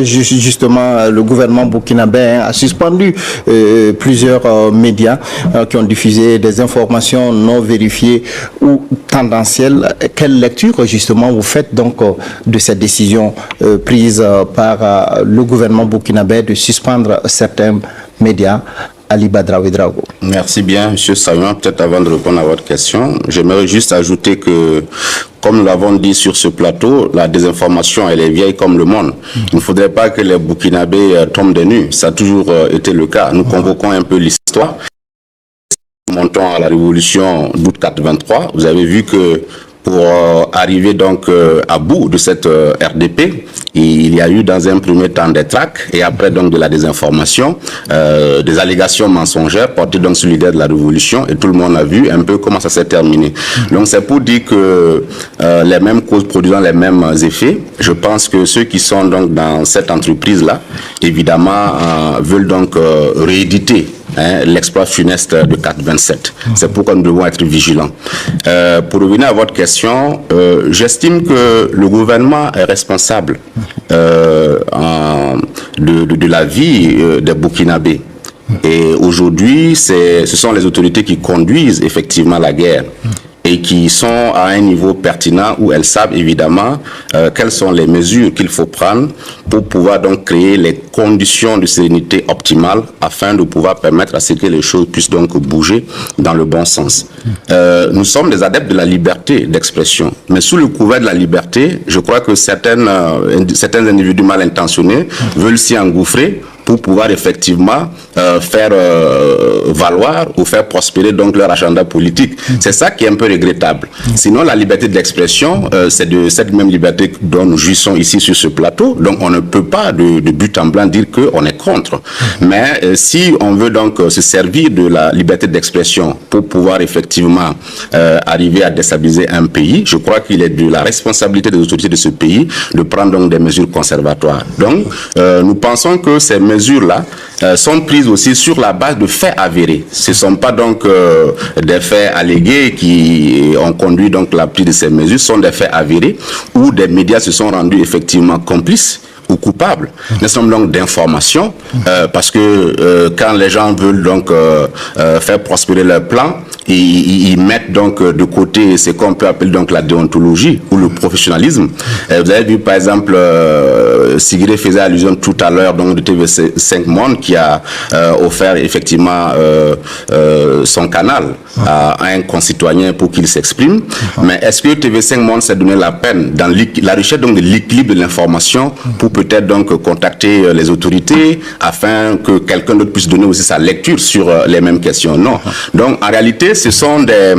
justement, le gouvernement burkinabé a suspendu plusieurs médias qui ont diffusé des informations non vérifiées ou tendancielles. Quelle lecture, justement, vous faites donc de cette décision prise par le gouvernement burkinabé de suspendre certains médias? Ali Badraoui Drago. Merci bien, M. Sayon. Peut-être avant de répondre à votre question, j'aimerais juste ajouter que, comme nous l'avons dit sur ce plateau, la désinformation, elle est vieille comme le monde. Il ne faudrait pas que les Burkinabés tombent des nues. Ça a toujours été le cas. Nous convoquons un peu l'histoire. Montons à la révolution d'août 83. Vous avez vu que pour arriver donc à bout de cette RDP, il y a eu dans un premier temps des traques et après donc de la désinformation, des allégations mensongères portées donc sur l'idée de la révolution, et tout le monde a vu un peu comment ça s'est terminé. Donc c'est pour dire que les mêmes causes produisant les mêmes effets. Je pense que ceux qui sont donc dans cette entreprise-là, évidemment, veulent donc rééditer l'exploit funeste de 427. C'est pourquoi nous devons être vigilants. Pour revenir à votre question, j'estime que le gouvernement est responsable de la vie des Burkinabés. Et aujourd'hui, ce sont les autorités qui conduisent effectivement la guerre et qui sont à un niveau pertinent où elles savent évidemment quelles sont les mesures qu'il faut prendre pour pouvoir donc créer les conditions de sérénité optimales afin de pouvoir permettre à ce que les choses puissent donc bouger dans le bon sens. Nous sommes des adeptes de la liberté d'expression, mais sous le couvert de la liberté, je crois que certains individus mal intentionnés veulent s'y engouffrer pour pouvoir effectivement faire valoir ou faire prospérer donc leur agenda politique. C'est ça qui est un peu regrettable. Sinon, la liberté de l'expression, c'est de cette même liberté dont nous jouissons ici sur ce plateau. Donc, on ne peut pas de but en blanc dire qu'on est contre. Mais si on veut donc se servir de la liberté d'expression pour pouvoir effectivement arriver à déstabiliser un pays, je crois qu'il est de la responsabilité des autorités de ce pays de prendre donc des mesures conservatoires. Donc, nous pensons que ces mesures-là sont prises aussi sur la base de faits avérés. Ce ne sont pas donc des faits allégués qui ont conduit donc la prise de ces mesures, ce sont des faits avérés où des médias se sont rendus effectivement complices ou coupables. Nous sommes donc d'information parce que quand les gens veulent donc faire prospérer leur plan, ils mettent donc de côté ce qu'on peut appeler donc la déontologie ou le professionnalisme. Vous avez vu par exemple Sigrid faisait allusion tout à l'heure donc de TV5 Monde qui a offert effectivement son canal à un concitoyen pour qu'il s'exprime. Mais est-ce que TV5 Monde s'est donné la peine dans la recherche donc de l'équilibre de l'information pour peut-être donc contacter les autorités afin que quelqu'un d'autre puisse donner aussi sa lecture sur les mêmes questions? Non. Donc en réalité, ce sont des...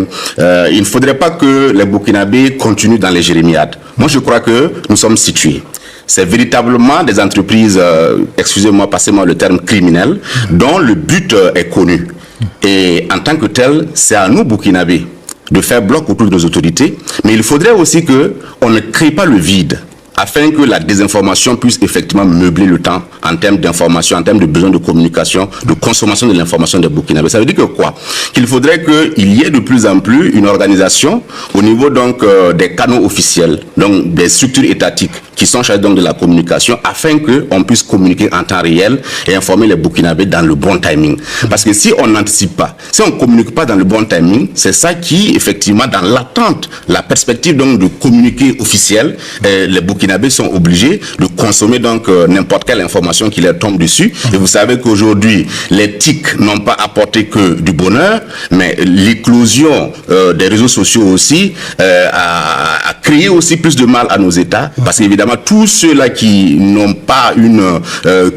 il ne faudrait pas que les Burkinabés continuent dans les jérémiades. Moi, je crois que nous sommes situés. C'est véritablement des entreprises, excusez-moi, passez-moi le terme criminel, dont le but est connu. Et en tant que tel, c'est à nous, Burkinabés, de faire bloc autour de nos autorités. Mais il faudrait aussi qu'on ne crée pas le vide, afin que la désinformation puisse effectivement meubler le temps en termes d'information, en termes de besoin de communication, de consommation de l'information des Burkinabés. Ça veut dire que quoi? Qu'il faudrait qu'il y ait de plus en plus une organisation au niveau donc des canaux officiels, donc des structures étatiques qui sont chargées donc de la communication, afin qu'on puisse communiquer en temps réel et informer les Burkinabés dans le bon timing. Parce que si on n'anticipe pas, si on ne communique pas dans le bon timing, c'est ça qui, effectivement, dans l'attente, la perspective donc de communiquer officiel, les Burkinabés sont obligés de consommer donc n'importe quelle information qui leur tombe dessus. Et vous savez qu'aujourd'hui, les TIC n'ont pas apporté que du bonheur, mais l'éclosion des réseaux sociaux aussi a créé aussi plus de mal à nos États, parce qu'évidemment, tous ceux-là qui n'ont pas une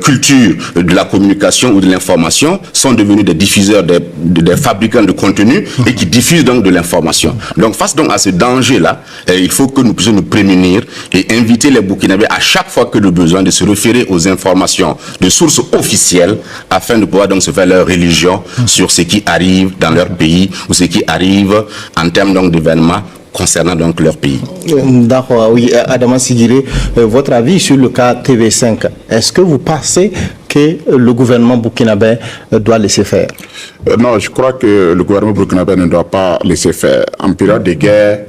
culture de la communication ou de l'information sont devenus des diffuseurs, des fabricants de contenu et qui diffusent donc de l'information. Donc face donc à ce danger-là, il faut que nous puissions nous prémunir et inviter les Burkinabés à chaque fois que de besoin de se référer aux informations de sources officielles afin de pouvoir donc se faire leur religion sur ce qui arrive dans leur pays ou ce qui arrive en termes donc d'événements concernant donc leur pays. D'accord, oui. Adama Sigiré, votre avis sur le cas TV5, est-ce que vous pensez que le gouvernement burkinabé doit laisser faire? Non, je crois que le gouvernement burkinabé ne doit pas laisser faire. En période de guerre,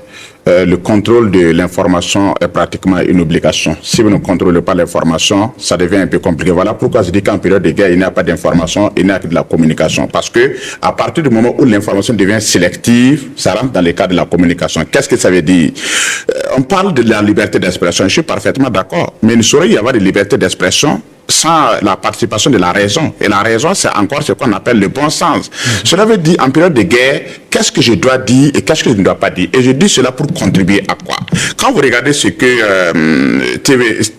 le contrôle de l'information est pratiquement une obligation. Si vous ne contrôlez pas l'information, ça devient un peu compliqué. Voilà pourquoi je dis qu'en période de guerre, il n'y a pas d'information, il n'y a que de la communication. Parce que à partir du moment où l'information devient sélective, ça rentre dans le cadre de la communication. Qu'est-ce que ça veut dire? On parle de la liberté d'expression, je suis parfaitement d'accord. Mais il ne saurait y avoir de liberté d'expression sans la participation de la raison. Et la raison, c'est encore ce qu'on appelle le bon sens. Cela veut dire, en période de guerre, qu'est-ce que je dois dire et qu'est-ce que je ne dois pas dire. Et je dis cela pour contribuer à quoi? Quand vous regardez ce que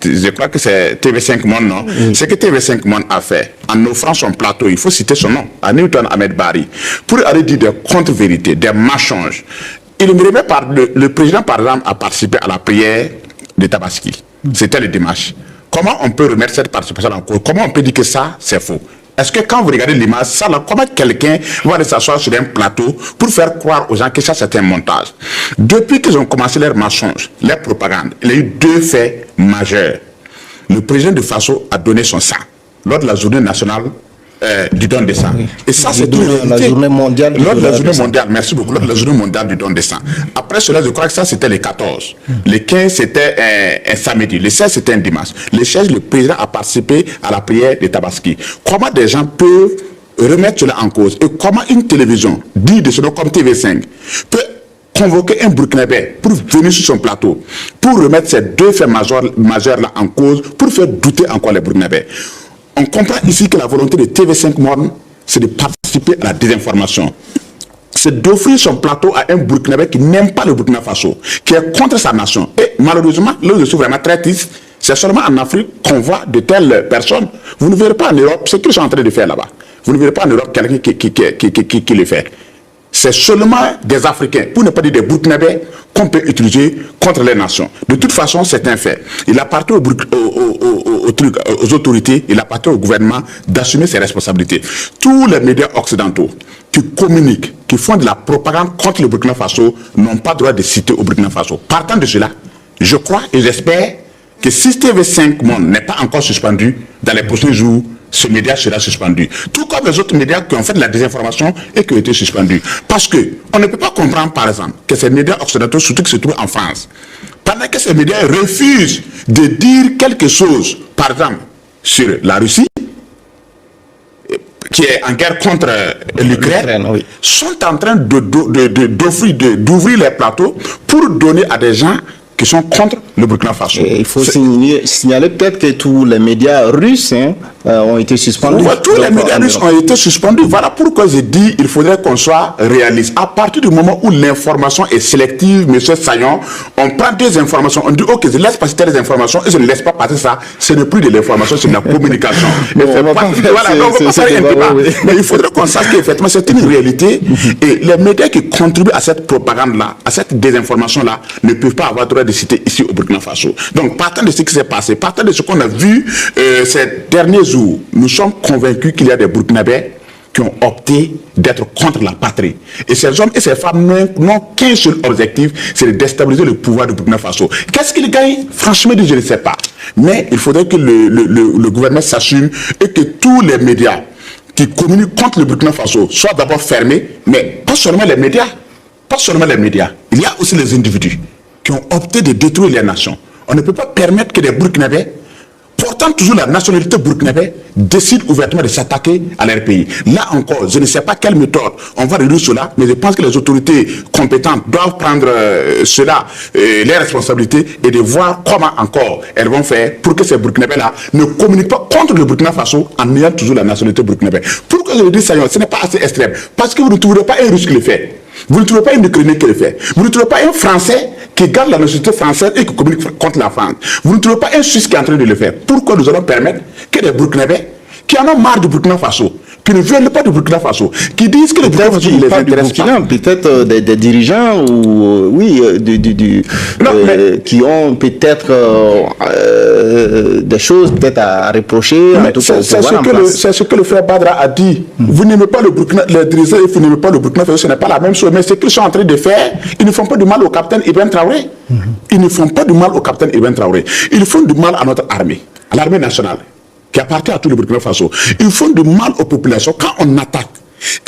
je crois que c'est TV5 Monde, non? Ce que TV5 Monde a fait, en offrant son plateau, il faut citer son nom, à Newton Ahmed Bari, pour aller dire des contre-vérités, des mensonges. Il me remet le président, par exemple, a participé à la prière de Tabaski. C'était le dimanche. Comment on peut remettre cette participation en cause? Comment on peut dire que ça, c'est faux? Est-ce que quand vous regardez l'image, ça là, comment quelqu'un va aller s'asseoir sur un plateau pour faire croire aux gens que ça, c'est un montage? Depuis qu'ils ont commencé leur mensonge, leur propagande, il y a eu deux faits majeurs. Le président de Faso a donné son sang lors de la journée nationale du don de sang. Et ça, c'est une réalité. La journée mondiale. Lors de la journée mondiale, merci beaucoup, lors de la journée mondiale du don de sang. Après cela, je crois que ça, c'était le 14. Le 15, c'était un samedi. Le 16, c'était un dimanche. Le 16, le président a participé à la prière de Tabaski. Comment des gens peuvent remettre cela en cause? Et comment une télévision, dit de cela comme TV5, peut convoquer un Burkinabé pour venir sur son plateau, pour remettre ces deux faits majeurs-là en cause, pour faire douter encore les Burkinabés? On comprend ici que la volonté de TV5 Monde, c'est de participer à la désinformation. C'est d'offrir son plateau à un Burkinabé qui n'aime pas le Burkina Faso, qui est contre sa nation. Et malheureusement, là où je suis vraiment très triste, c'est seulement en Afrique qu'on voit de telles personnes. Vous ne verrez pas en Europe ce qu'ils sont en train de faire là-bas. Vous ne verrez pas en Europe quelqu'un qui le fait. C'est seulement des Africains, pour ne pas dire des Burkinabés, qu'on peut utiliser contre les nations. De toute façon, c'est un fait. Il appartient aux autorités, il appartient au gouvernement d'assumer ses responsabilités. Tous les médias occidentaux qui communiquent, qui font de la propagande contre le Burkina Faso, n'ont pas le droit de citer au Burkina Faso. Partant de cela, je crois et j'espère que si TV5 Monde n'est pas encore suspendu, dans les prochains jours, ce média sera suspendu. Tout comme les autres médias qui ont fait de la désinformation et qui ont été suspendus. Parce que on ne peut pas comprendre, par exemple, que ces médias occidentaux, surtout qui se trouvent en France, pendant que ces médias refusent de dire quelque chose, par exemple, sur la Russie, qui est en guerre contre l'Ukraine, oui, sont en train d'ouvrir les plateaux pour donner à des gens qui sont contre le Burkina Faso. Et il faut signaler peut-être que tous les médias russes ont été suspendus. Tous les médias russes ont été suspendus. Voilà pourquoi je dis qu'il faudrait qu'on soit réaliste. À partir du moment où l'information est sélective, M. Sayon, on prend des informations, on dit ok, je laisse passer telles informations et je ne laisse pas passer ça. Ce n'est plus de l'information, c'est de la communication. Mais il faudrait qu'on sache qu'effectivement c'est une réalité et les médias qui contribuent à cette propagande-là, à cette désinformation-là, ne peuvent pas avoir droit de citer ici au Burkina Faso. Donc, partant de ce qui s'est passé, partant de ce qu'on a vu ces derniers jours, nous sommes convaincus qu'il y a des Burkinabés qui ont opté d'être contre la patrie. Et ces hommes et ces femmes n'ont qu'un seul objectif, c'est de déstabiliser le pouvoir du Burkina Faso. Qu'est-ce qu'ils gagnent? Franchement, je ne sais pas. Mais il faudrait que le gouvernement s'assume et que tous les médias qui communiquent contre le Burkina Faso soient d'abord fermés, mais pas seulement les médias. Pas seulement les médias. Il y a aussi les individus qui ont opté de détruire les nations. On ne peut pas permettre que des Burkinabés, portant toujours la nationalité burkinabé, décident ouvertement de s'attaquer à leur pays. Là encore, je ne sais pas quelle méthode on va réduire cela, mais je pense que les autorités compétentes doivent prendre cela, les responsabilités, et de voir comment encore elles vont faire pour que ces Burkinabés-là ne communiquent pas contre le Burkina Faso en ayant toujours la nationalité burkinabé. Pourquoi je le dis ça, ce n'est pas assez extrême? Parce que vous ne trouverez pas un Russe qui le fait. Vous ne trouvez pas un Ukrainien qui le fait. Vous ne trouvez pas un Français qui garde la nationalité française et qui communique contre la France. Vous ne trouvez pas un Suisse qui est en train de le faire. Pourquoi nous allons permettre que des Burkinabés qui en ont marre du Burkina Faso, qui ne veulent pas du Burkina Faso, qui disent que le Burkina Faso les intéresse pas. Peut-être des dirigeants ou qui ont peut-être des choses peut-être à reprocher. C'est ce que le frère Badra a dit. Vous n'aimez pas le Burkina, les dirigeants, et vous n'aimez pas le Burkina Faso, ce n'est pas la même chose. Mais ce qu'ils sont en train de faire, ils ne font pas du mal au capitaine Ibn Traoré. Ils ne font pas du mal au capitaine Ibn Traoré. Ils font du mal à notre armée, à l'armée nationale, qui appartient à tout le Burkina Faso. Ils font du mal aux populations. Quand on attaque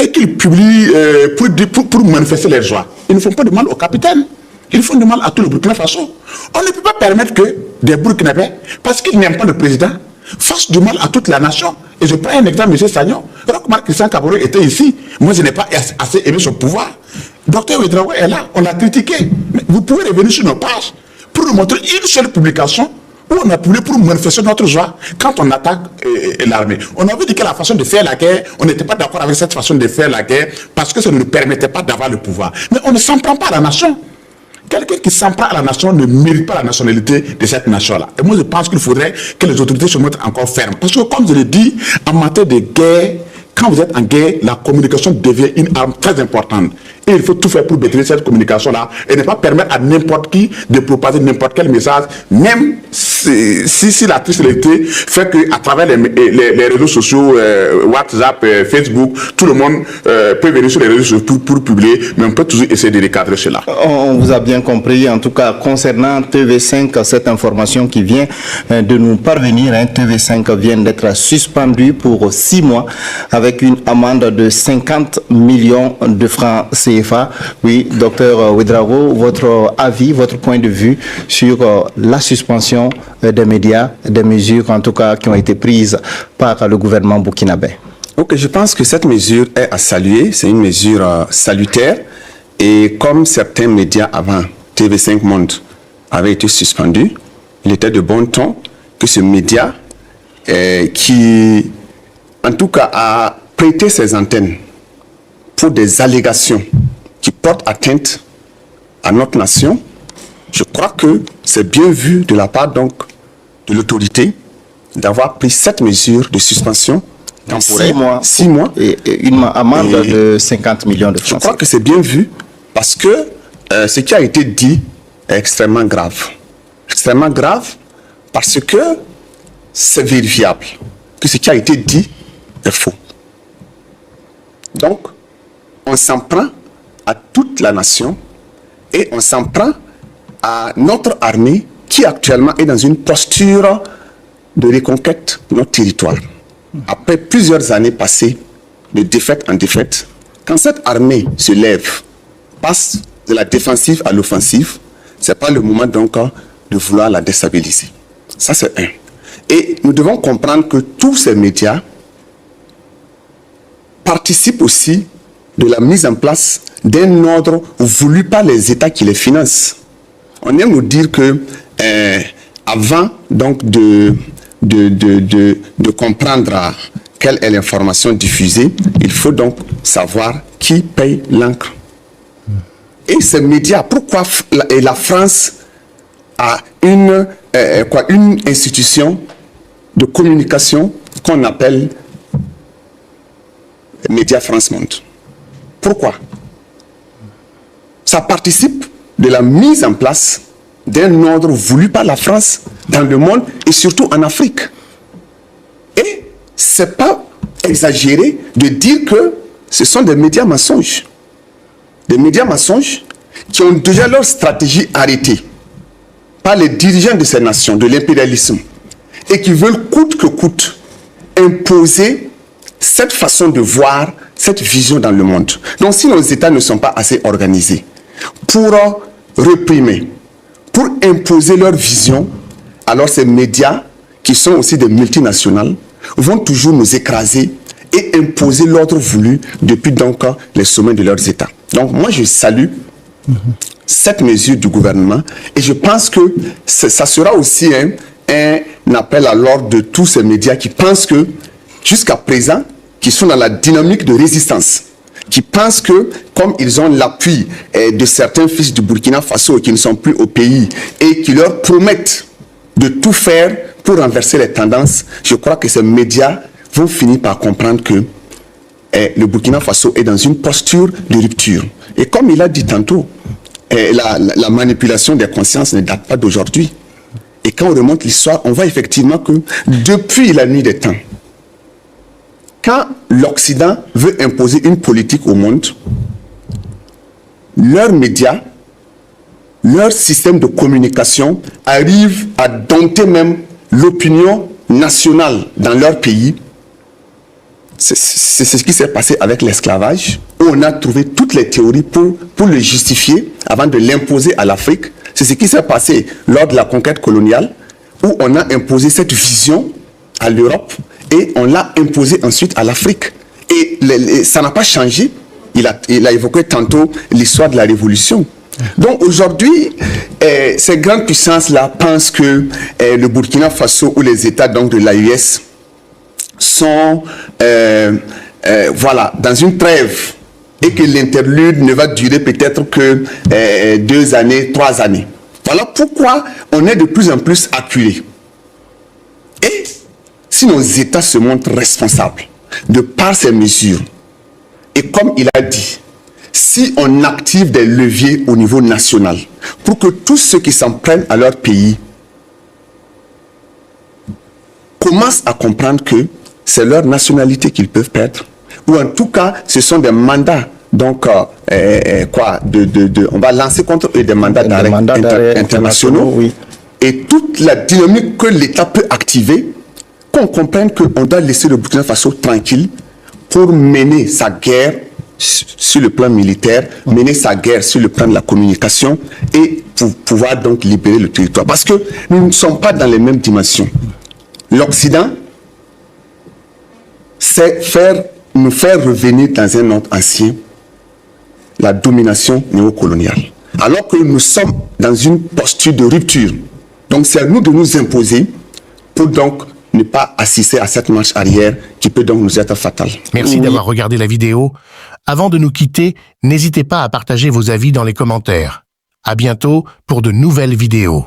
et qu'ils publient pour manifester leur joie, ils ne font pas de mal au capitaine. Ils font du mal à tout le Burkina Faso. On ne peut pas permettre que des Burkinabés, parce qu'ils n'aiment pas le président, fassent du mal à toute la nation. Et je prends un exemple, M. Sagnon. Roch-Marc Christian Kabore était ici. Moi, je n'ai pas assez aimé son pouvoir. Dr Ouedraogo est là, on l'a critiqué. Mais vous pouvez revenir sur nos pages pour nous montrer une seule publication où on a publié pour manifester notre joie quand on attaque l'armée. On avait dit que la façon de faire la guerre, on n'était pas d'accord avec cette façon de faire la guerre parce que ça ne nous permettait pas d'avoir le pouvoir. Mais on ne s'en prend pas à la nation. Quelqu'un qui s'en prend à la nation ne mérite pas la nationalité de cette nation-là. Et moi, je pense qu'il faudrait que les autorités se montrent encore fermes. Parce que, comme je l'ai dit, en matière de guerre, quand vous êtes en guerre, la communication devient une arme très importante. Et il faut tout faire pour maîtriser cette communication-là et ne pas permettre à n'importe qui de propager n'importe quel message, même si la tristesse fait qu'à travers les réseaux sociaux, WhatsApp, Facebook, tout le monde peut venir sur les réseaux sociaux pour publier, mais on peut toujours essayer de recadrer cela. On vous a bien compris, en tout cas, concernant TV5, cette information qui vient de nous parvenir, TV5 vient d'être suspendu pour 6 mois avec une amende de 50 millions de francs CFA. Oui, docteur Ouedraogo, votre avis, votre point de vue sur la suspension des médias, des mesures en tout cas qui ont été prises par le gouvernement burkinabé. Ok, je pense que cette mesure est à saluer, c'est une mesure salutaire et comme certains médias avant TV5 Monde avaient été suspendus, il était de bon ton que ce média qui en tout cas a prêté ses antennes pour des allégations qui portent atteinte à notre nation, je crois que c'est bien vu de la part donc de l'autorité d'avoir pris cette mesure de suspension temporaire, 6 mois et une amende de 50 millions de francs. Je crois que c'est bien vu parce que ce qui a été dit est extrêmement grave. Extrêmement grave parce que c'est vérifiable que ce qui a été dit est faux. Donc, on s'en prend à toute la nation et on s'en prend à notre armée qui actuellement est dans une posture de reconquête de notre territoire. Après plusieurs années passées de défaite en défaite, quand cette armée se lève, passe de la défensive à l'offensive, ce n'est pas le moment donc de vouloir la déstabiliser. Ça c'est un. Et nous devons comprendre que tous ces médias participent aussi de la mise en place d'un ordre voulu par les États qui les financent. On aime nous dire que avant donc de comprendre quelle est l'information diffusée, il faut donc savoir qui paye l'encre. Et ces médias, pourquoi la France a une institution de communication qu'on appelle Média France Monde. Pourquoi? Ça participe de la mise en place d'un ordre voulu par la France dans le monde et surtout en Afrique. Et c'est pas exagéré de dire que ce sont des médias mensonges. Des médias mensonges qui ont déjà leur stratégie arrêtée par les dirigeants de ces nations, de l'impérialisme, et qui veulent coûte que coûte imposer cette façon de voir, cette vision dans le monde. Donc si nos États ne sont pas assez organisés pour réprimer, pour imposer leur vision, alors ces médias, qui sont aussi des multinationales, vont toujours nous écraser et imposer l'ordre voulu depuis donc les sommets de leurs États. Donc moi je salue cette mesure du gouvernement et je pense que ça sera aussi un appel à l'ordre de tous ces médias qui pensent que jusqu'à présent, qui sont dans la dynamique de résistance, qui pensent que comme ils ont l'appui de certains fils du Burkina Faso qui ne sont plus au pays et qui leur promettent de tout faire pour renverser les tendances, je crois que ces médias vont finir par comprendre que le Burkina Faso est dans une posture de rupture. Et comme il a dit tantôt, la manipulation des consciences ne date pas d'aujourd'hui. Et quand on remonte l'histoire, on voit effectivement que depuis la nuit des temps, quand l'Occident veut imposer une politique au monde, leurs médias, leur système de communication arrive à dompter même l'opinion nationale dans leur pays C'est ce qui s'est passé avec l'esclavage, où on a trouvé toutes les théories pour le justifier avant de l'imposer à l'Afrique. C'est ce qui s'est passé lors de la conquête coloniale, où on a imposé cette vision à l'Europe et on l'a imposée ensuite à l'Afrique. Et ça n'a pas changé. Il a évoqué tantôt l'histoire de la Révolution. Donc aujourd'hui, ces grandes puissances-là pensent que le Burkina Faso ou les États donc, de l'AES sont voilà, dans une trêve et que l'interlude ne va durer peut-être que 2 années, 3 années. Voilà pourquoi on est de plus en plus acculé. Et si nos États se montrent responsables de par ces mesures, et comme il a dit, si on active des leviers au niveau national pour que tous ceux qui s'en prennent à leur pays commencent à comprendre que c'est leur nationalité qu'ils peuvent perdre, ou en tout cas ce sont des mandats, donc on va lancer contre eux des mandats d'arrêt internationaux, oui. Et toute la dynamique que l'État peut activer, qu'on comprenne qu'on doit laisser le Burkina Faso tranquille pour mener sa guerre sur le plan militaire, mener sa guerre sur le plan de la communication et pour pouvoir donc libérer le territoire. Parce que nous ne sommes pas dans les mêmes dimensions. L'Occident, c'est nous faire revenir dans un ordre ancien, la domination néocoloniale. Alors que nous sommes dans une posture de rupture. Donc c'est à nous de nous imposer pour donc ne pas assister à cette marche arrière qui peut donc nous être fatale. Merci d'avoir regardé la vidéo. Avant de nous quitter, n'hésitez pas à partager vos avis dans les commentaires. À bientôt pour de nouvelles vidéos.